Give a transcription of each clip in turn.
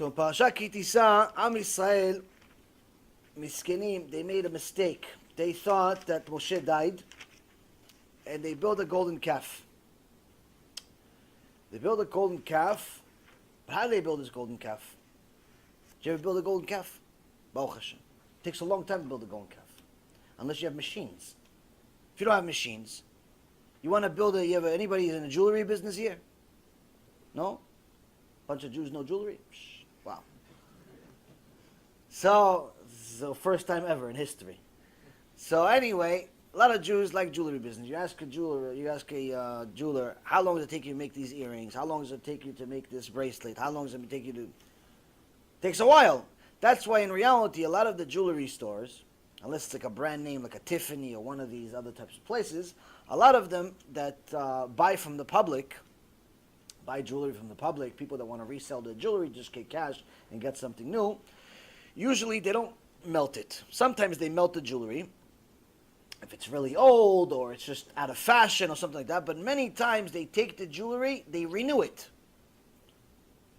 So in Parashat Ki Tisa, Am Yisrael, Miskenim, they made a mistake. They thought that Moshe died, and they built a golden calf. They built a golden calf. But how did they build this golden calf? Did you ever build a golden calf? Baruch Hashem. It takes a long time to build a golden calf. Unless you have machines. If you don't have machines, you want to build anybody in a jewelry business here? No? Bunch of Jews, no jewelry? Wow. So first time ever in history. So anyway, a lot of Jews like jewelry business. You ask a jeweler, how long does it take you to make these earrings? How long does it take you to make this bracelet? How long does it take you to... It takes a while. That's why in reality, a lot of the jewelry stores, unless it's like a brand name like a Tiffany or one of these other types of places, a lot of them that buy from the public, buy jewelry from the public, people that want to resell their jewelry, just get cash and get something new, usually they don't melt it. Sometimes they melt the jewelry, if it's really old or it's just out of fashion or something like that, but many times they take the jewelry, they renew it.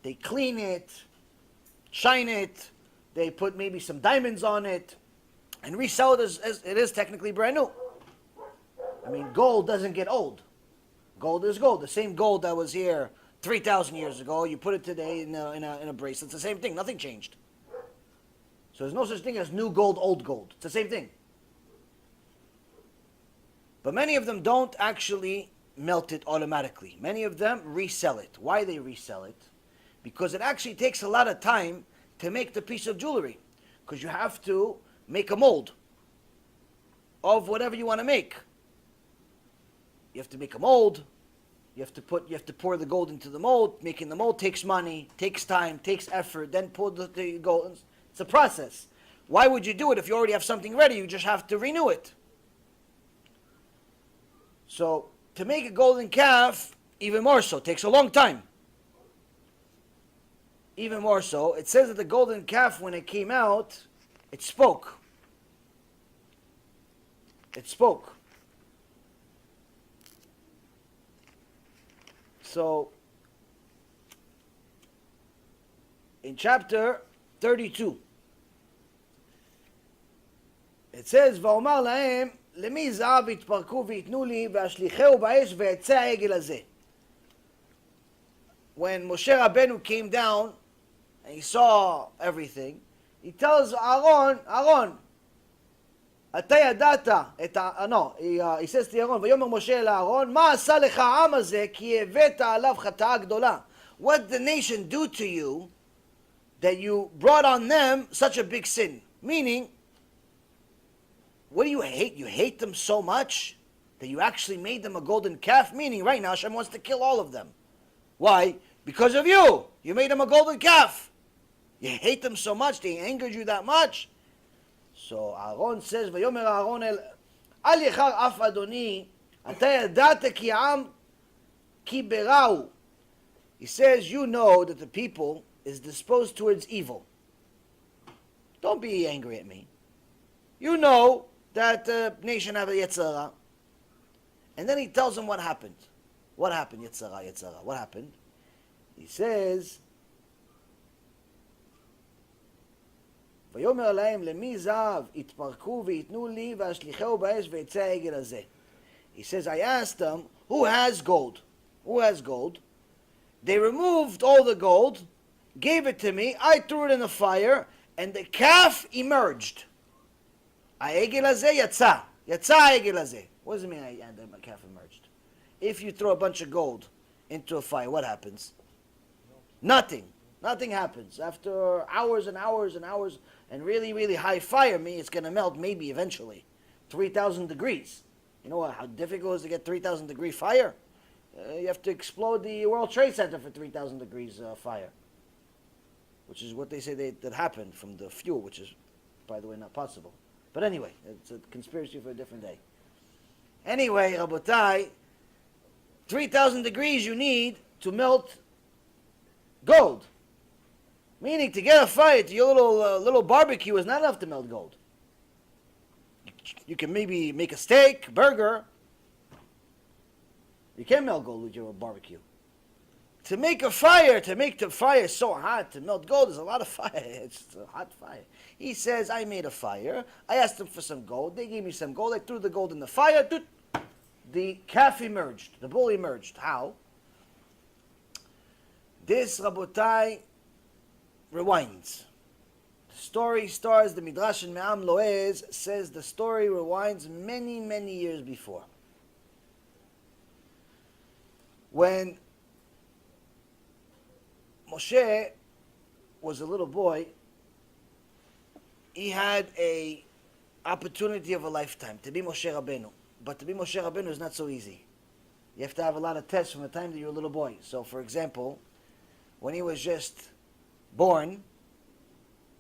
They clean it, shine it, they put maybe some diamonds on it, and resell it as it is technically brand new. I mean, gold doesn't get old. Gold is gold. The same gold that was here 3,000 years ago, you put it today in a bracelet. It's the same thing. Nothing changed. So there's no such thing as new gold, old gold. It's the same thing. But many of them don't actually melt it automatically. Many of them resell it. Why they resell it? Because it actually takes a lot of time to make the piece of jewelry. Because you have to make a mold of whatever you want to make. You have to make a mold. You have to pour the gold into the mold. Making the mold takes money, takes time, takes effort. Then pour the gold. It's a process. Why would you do it if you already have something ready? You just have to renew it. So to make a golden calf, even more so, takes a long time. Even more so, it says that the golden calf, when it came out, it spoke. It spoke. So, in chapter 32, it says, "Va'omar lahem, למי זהב יתפרקו ויתנו לי, ואשליחהו באש ויצא העגל הזה." When Moshe Rabbeinu came down, and he saw everything, he tells Aaron, אתה ידעת, he says to Yaron, ויאמר משה אל אהרון, מה עשה לך העם הזה, כי הבאת עליו חטאה גדולה. What did the nation do to you, that you brought on them such a big sin? Meaning, what do you hate? You hate them so much that you actually made them a golden calf? Meaning, right now, Hashem wants to kill all of them. Why? Because of you. You made them a golden calf. You hate them so much, they angered you that much. So Aaron says, ויאמר אהרון אל יחר אף אדוני, אתה ידעת כי העם כי בראו. He says, you know that the people is disposed towards evil. Don't be angry at me. You know that the nation have a Yetzirah. And then he tells them what happened. What happened, Yetzirah? What happened? He says, ויאמר להם למי זהב יתפרקו ויתנו לי ואשליחהו באש ויצא העגל הזה. He says, I asked them, who has gold? Who has gold? They removed all the gold, gave it to me, I threw it in the fire, and the calf emerged. העגל הזה יצא העגל הזה. What does it mean the calf emerged? If you throw a bunch of gold into a fire, what happens? Nothing. Nothing happens. After hours and hours and hours and really, really high fire, it's going to melt maybe eventually. 3,000 degrees. You know how difficult it is to get 3,000 degree fire? You have to explode the World Trade Center for 3,000 degrees fire. Which is what they say that happened from the fuel, which is, by the way, not possible. But anyway, it's a conspiracy for a different day. Anyway, Rabotai, 3,000 degrees you need to melt gold. Meaning, to get a fire to your little barbecue is not enough to melt gold. You can maybe make a steak, burger. You can't melt gold with your barbecue. to make a fire, to make the fire so hot, to melt gold, there's a lot of fire. It's a hot fire. He says, I made a fire. I asked them for some gold. They gave me some gold. I threw the gold in the fire. The calf emerged. The bull emerged. How? This, Rabotai, rewinds. The story starts, the Midrash in Me'am Loez says the story rewinds many, many years before. When Moshe was a little boy, he had a opportunity of a lifetime to be Moshe Rabbeinu. But to be Moshe Rabbeinu is not so easy. You have to have a lot of tests from the time that you're a little boy. So, for example, when he was just born,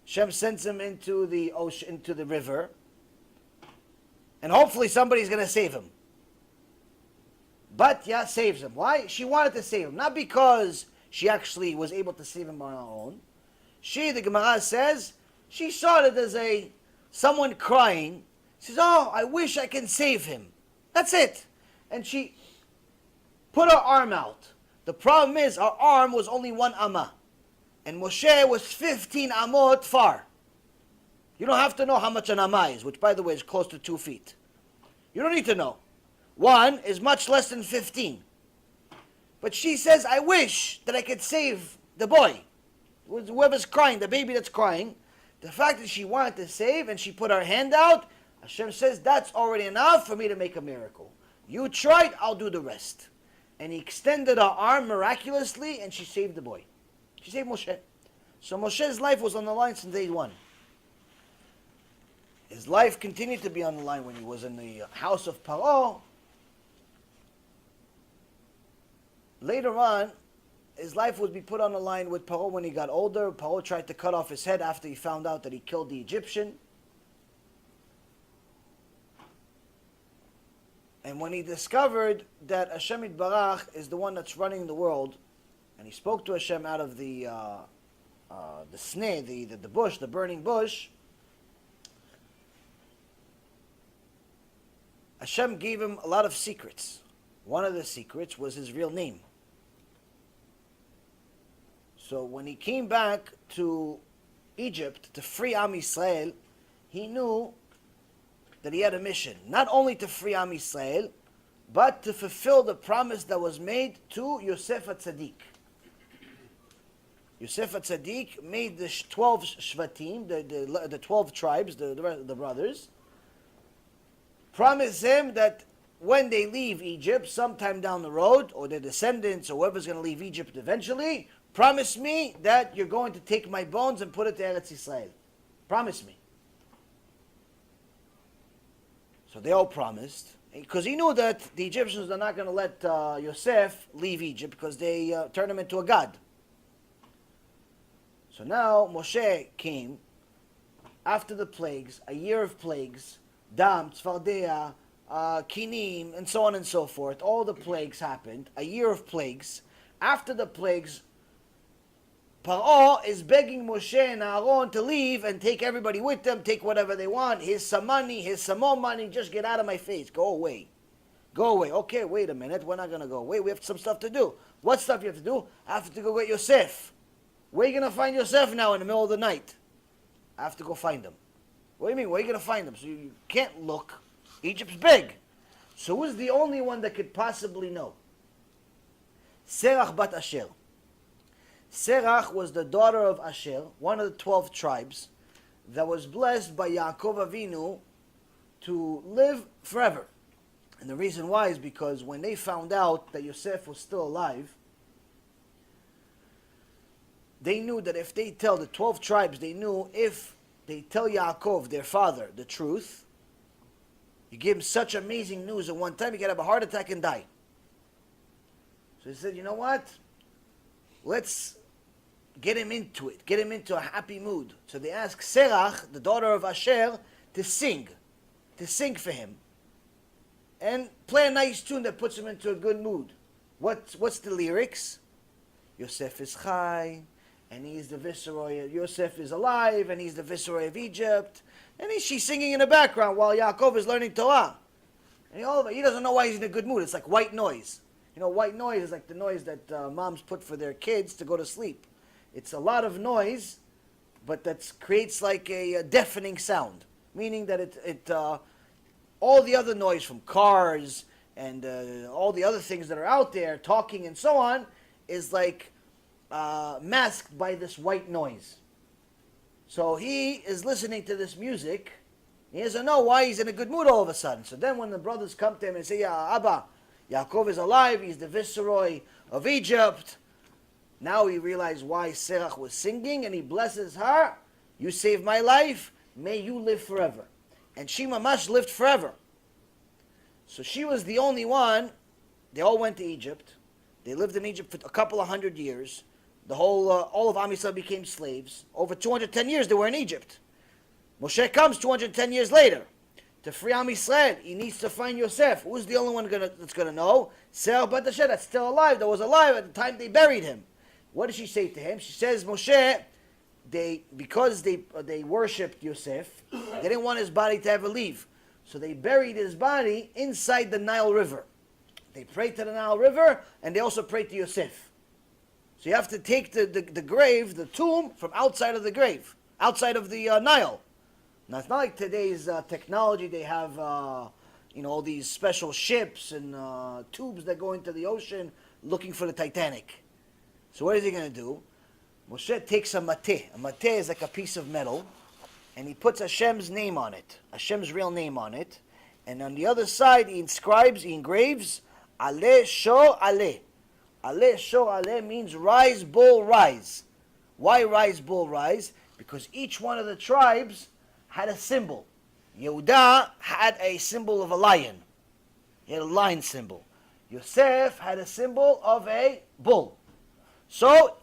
Shem sends him into the ocean, into the river, and hopefully somebody's going to save him. But yeah, saves him. Why? She wanted to save him. Not because she actually was able to save him on her own. She, the Gemara says, she saw it as someone crying. She says, oh, I wish I can save him. That's it. And she put her arm out. The problem is, her arm was only 1 amma. And Moshe was 15 amot far. You don't have to know how much an amma is, which, by the way, is close to 2 feet. You don't need to know. 1 is much less than 15. But she says, I wish that I could save the boy. Whoever's crying, the baby that's crying. The fact that she wanted to save and she put her hand out, Hashem says, that's already enough for me to make a miracle. You tried, I'll do the rest. And he extended her arm miraculously and she saved the boy. She saved Moshe. So Moshe's life was on the line since day 1. His life continued to be on the line when he was in the house of Paro. Later on, his life would be put on the line with Paro when he got older. Paro tried to cut off his head after he found out that he killed the Egyptian. And when he discovered that Hashem Yitbarach is the one that's running the world, and he spoke to Hashem out of the sneh, the bush, the burning bush, Hashem gave him a lot of secrets. One of the secrets was his real name. So when he came back to Egypt to free Am Yisrael, he knew that he had a mission, not only to free Am Yisrael, but to fulfill the promise that was made to Yosef HaTzadik. Yosef HaTzadik made the 12 Shvatim, the 12 tribes, the brothers, promised him that when they leave Egypt, sometime down the road, or their descendants, or whoever's going to leave Egypt eventually, promise me that you're going to take my bones and put it to Eretz Yisrael. Promise me. So they all promised, because he knew that the Egyptians are not going to let Yosef leave Egypt because they turned him into a god. So now Moshe came after the plagues, a year of plagues, Dam, Tzfardea, Kinim, and so on and so forth. All the plagues happened, a year of plagues. After the plagues, Paro is begging Moshe and Aaron to leave and take everybody with them, take whatever they want. Here's some money, here's some more money, just get out of my face, go away. Go away. Okay, wait a minute, we're not going to go away, we have some stuff to do. What stuff you have to do? I have to go get Yosef. Where are you going to find Yosef now in the middle of the night? I have to go find him. What do you mean, where are you going to find him? So you can't look. Egypt's big. So who's the only one that could possibly know? Serach bat Asher. Serach was the daughter of Asher, one of the 12 tribes, that was blessed by Yaakov Avinu to live forever. And the reason why is because when they found out that Yosef was still alive, they knew that if they tell the 12 tribes, they knew if they tell Yaakov, their father, the truth, you give him such amazing news at one time, he could have a heart attack and die. So he said, you know what? Let's get him into it. Get him into a happy mood. So they asked Serach, the daughter of Asher, to sing for him. And play a nice tune that puts him into a good mood. What's the lyrics? Yosef is Chai, and he's the viceroy. Yosef is alive, and he's the viceroy of Egypt. And she's singing in the background while Yaakov is learning Torah. And he doesn't know why he's in a good mood. It's like white noise. white noise is like the noise that moms put for their kids to go to sleep. It's a lot of noise, but that creates like a deafening sound, meaning that all the other noise from cars and all the other things that are out there, talking and so on, is like masked by this white noise. So he is listening to this music. He doesn't know why he's in a good mood all of a sudden. So then when the brothers come to him and say, "Ya Abba, Yaakov is alive, he's the viceroy of Egypt," now he realized why Serach was singing, and he blesses her. "You saved my life, may you live forever." And she mamash lived forever. So she was the only one. They all went to Egypt. They lived in Egypt for a couple of 100 years. The whole, all of Am Yisrael became slaves. Over 210 years they were in Egypt. Moshe comes 210 years later. To free Am Yisrael, he needs to find Yosef. Who's the only one that's going to know? Serach Bat Hashem, that's still alive. That was alive at the time they buried him. What does she say to him? She says, Moshe, because they worshipped Yosef, they didn't want his body to ever leave. So they buried his body inside the Nile River. They prayed to the Nile River, and they also prayed to Yosef. So you have to take the grave, the tomb, from outside of the grave, outside of the Nile. Now, it's not like today's technology. They have, all these special ships and tubes that go into the ocean looking for the Titanic. So what is he going to do? Moshe takes a mateh. A mateh is like a piece of metal, and he puts Hashem's name on it, Hashem's real name on it, and on the other side he engraves, Aleh Shor Aleh. Aleh Shor Aleh means rise, bull, rise. Why rise, bull, rise? Because each one of the tribes had a symbol. Yehuda had a symbol of a lion. He had a lion symbol. Yosef had a symbol of a bull. So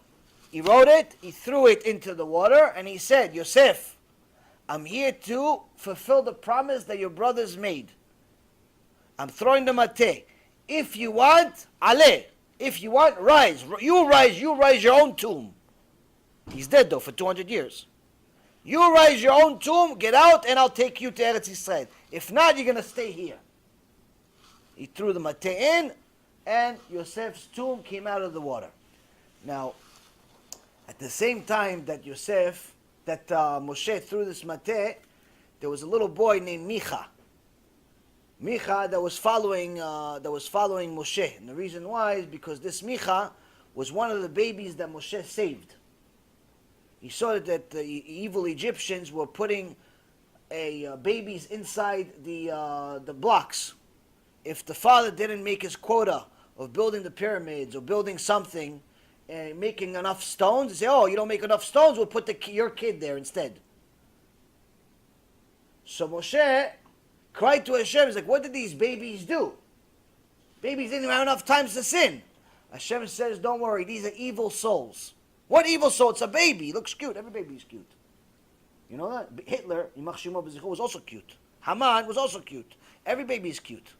he wrote it, he threw it into the water, and he said, Yosef, I'm here to fulfill the promise that your brothers made. I'm throwing the mateh. If you want, aleh. If you want, rise. You rise your own tomb. He's dead though for 200 years. You rise your own tomb, get out, and I'll take you to Eretz Yisrael. If not, you're going to stay here. He threw the mateh in, and Yosef's tomb came out of the water. Now, at the same time that Moshe threw this mateh, there was a little boy named Micha. Micha that was following Moshe. And the reason why is because this Micha was one of the babies that Moshe saved. He saw that the evil Egyptians were putting babies inside the blocks. If the father didn't make his quota of building the pyramids or building something, and making enough stones, they say, "Oh, you don't make enough stones, we'll put your kid there instead." So Moshe cried to Hashem. He's like, "What did these babies do? Babies didn't have enough times to sin." Hashem says, "Don't worry, these are evil souls." What evil soul? It's a baby. He looks cute. Every baby is cute. You know that? Hitler, was also cute. Haman was also cute. Every baby is cute.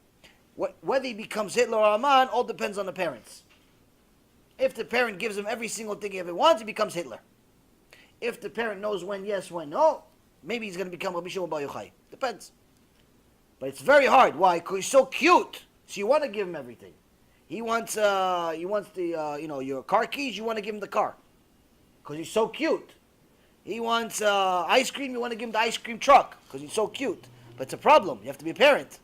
Whether he becomes Hitler or Haman, all depends on the parents. If the parent gives him every single thing he ever wants, he becomes Hitler. If the parent knows when yes, when no, maybe he's going to become Rabbi Shimon Bar Yochai. Depends. But it's very hard. Why? Because he's so cute. So you want to give him everything. He wants your car keys. You want to give him the car because he's so cute. He wants ice cream. You want to give him the ice cream truck because he's so cute. But it's a problem. You have to be a parent.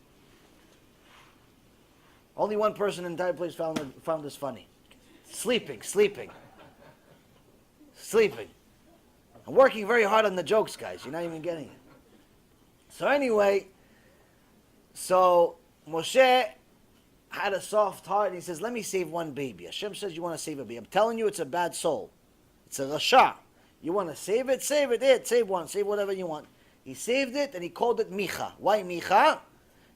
Only one person in the entire place found this funny. Sleeping. I'm working very hard on the jokes, guys. You're not even getting it. So anyway, Moshe had a soft heart, and he says, "Let me save one baby." Hashem says, "You want to save a baby. I'm telling you, it's a bad soul. It's a rasha. You want to save it? Save it. Save one. Save whatever you want." He saved it, and he called it Micha. Why Micha?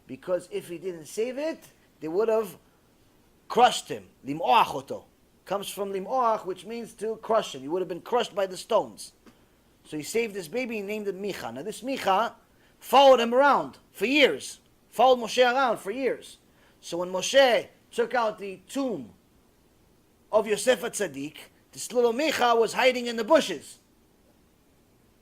Because if he didn't save it, they would have crushed him. Lim'oach oto. Comes from lim'oach, which means to crush him. He would have been crushed by the stones. So he saved this baby and named him Micha. Now this Micha followed him around for years. Followed Moshe around for years. So when Moshe took out the tomb of Yosef HaTzadik, this little Micha was hiding in the bushes.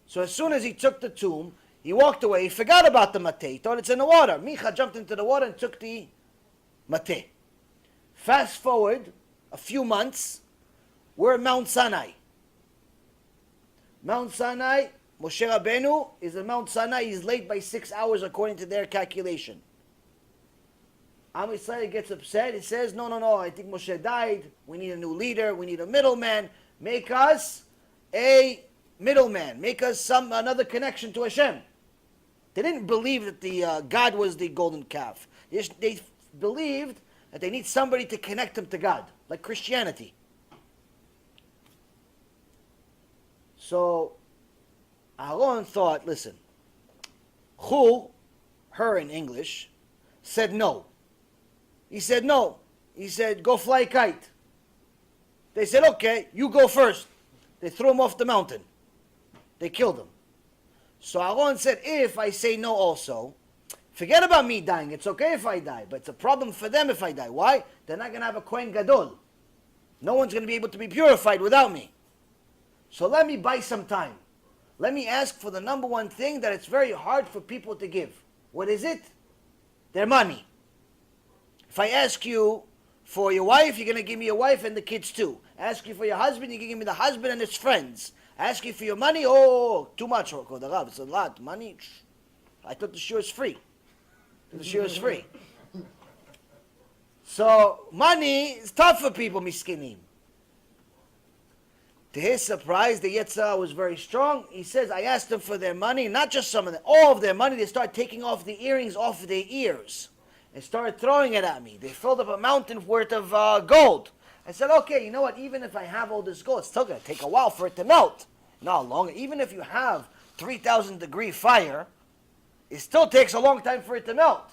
So as soon as he took the tomb, he walked away. He forgot about the mateh. He thought it's in the water. Micha jumped into the water and took the mateh. Fast forward a few months, we're at Mount Sinai. Mount Sinai, Moshe Rabbeinu is at Mount Sinai. He's late by 6 hours according to their calculation. Am Yisrael gets upset. He says, no, I think Moshe died. We need a new leader. We need a middleman. Make us a middleman. Make us another connection to Hashem. They didn't believe that the God was the golden calf. They believed that they need somebody to connect them to God, like Christianity. So Aaron thought, listen, her in English, said no. He said no. He said, go fly a kite. They said, okay, you go first. They threw him off the mountain. They killed him. So Aaron said, if I say no also, forget about me dying. It's okay if I die, but it's a problem for them if I die. Why? They're not going to have a Kohen Gadol. No one's going to be able to be purified without me. So let me buy some time. Let me ask for the number one thing that it's very hard for people to give. What is it? Their money. If I ask you for your wife, you're going to give me your wife and the kids too. Ask you for your husband, you're going to give me the husband and his friends. Ask you for your money, too much. It's a lot. Money, I thought the shiur is free. The shiur is free. So money is tough for people, miskinim. To his surprise, the Yetzirah was very strong. He says, I asked them for their money, not just some of them, all of their money. They started taking off the earrings off their ears and started throwing it at me. They filled up a mountain worth of gold. I said, okay, you know what? Even if I have all this gold, it's still going to take a while for it to melt. Not long. Even if you have 3,000 degree fire, it still takes a long time for it to melt.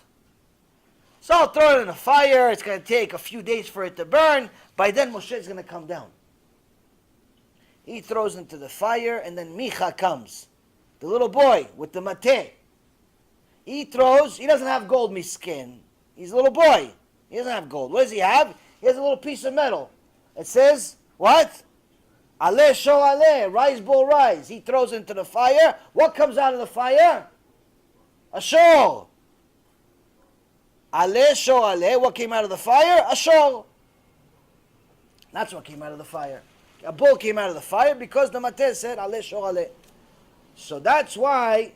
So I'll throw it in the fire. It's going to take a few days for it to burn. By then, Moshe is going to come down. He throws into the fire, and then Micha comes. The little boy with the mateh. He throws, he doesn't have gold, miskin. He's a little boy. He doesn't have gold. What does he have? He has a little piece of metal. It says, what? Aleh shor aleh, rise bull rise. He throws into the fire. What comes out of the fire? A shor. Aleh shor aleh, what came out of the fire? A shor. That's what came out of the fire. A bull came out of the fire because the mateh said, aleh shor aleh. So that's why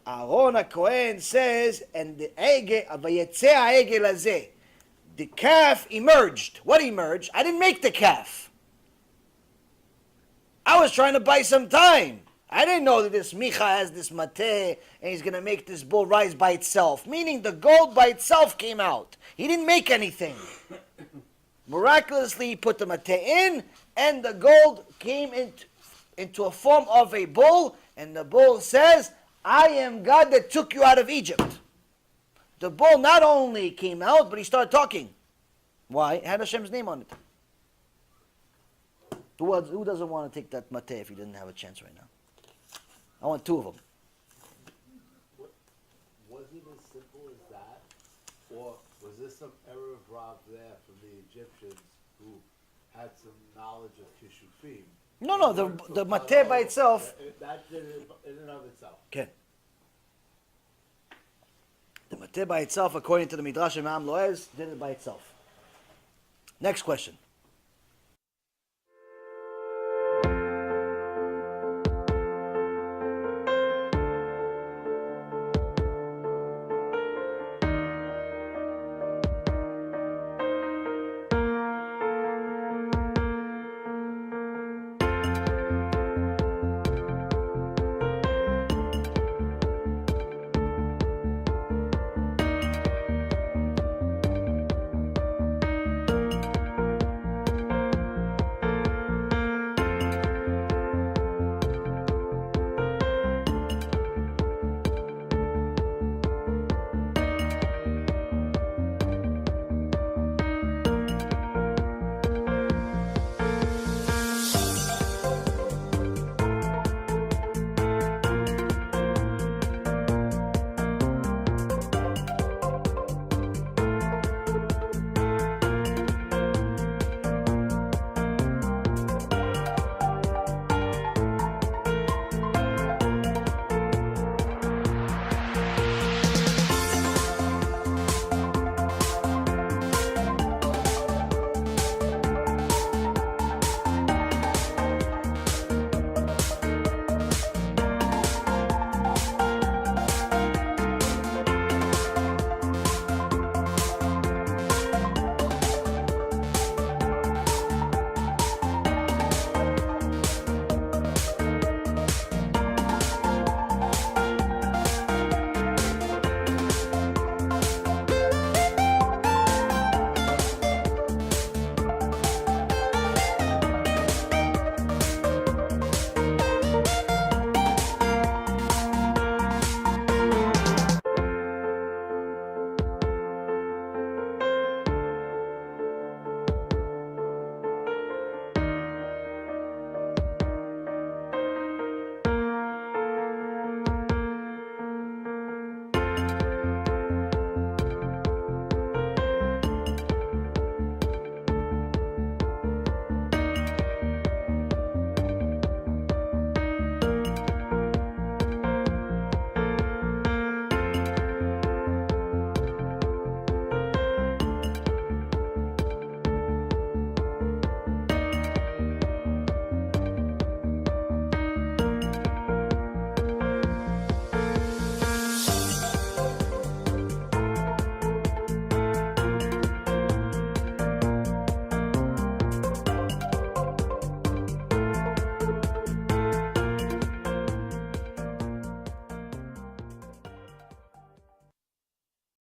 Aaron HaKohen says, and the egel, vayetze ha'egel hazeh, the calf emerged. What emerged? I didn't make the calf. I was trying to buy some time. I didn't know that this Micha has this mateh and he's going to make this bull rise by itself. Meaning the gold by itself came out. He didn't make anything. Miraculously, he put the mateh in and the gold came into a form of a bull. And the bull says, I am God that took you out of Egypt. The bull not only came out, but he started talking. Why? It had Hashem's name on it. Who doesn't want to take that mateh if he didn't have a chance right now? I want two of them. Was it as simple as that? Or was there some error of Rav there from the Egyptians who had some knowledge of Kishufim? No, the mateh by itself. That did it in and of itself. Okay. The mateh by itself, according to the Midrash Imam Loez, did it by itself. Next question.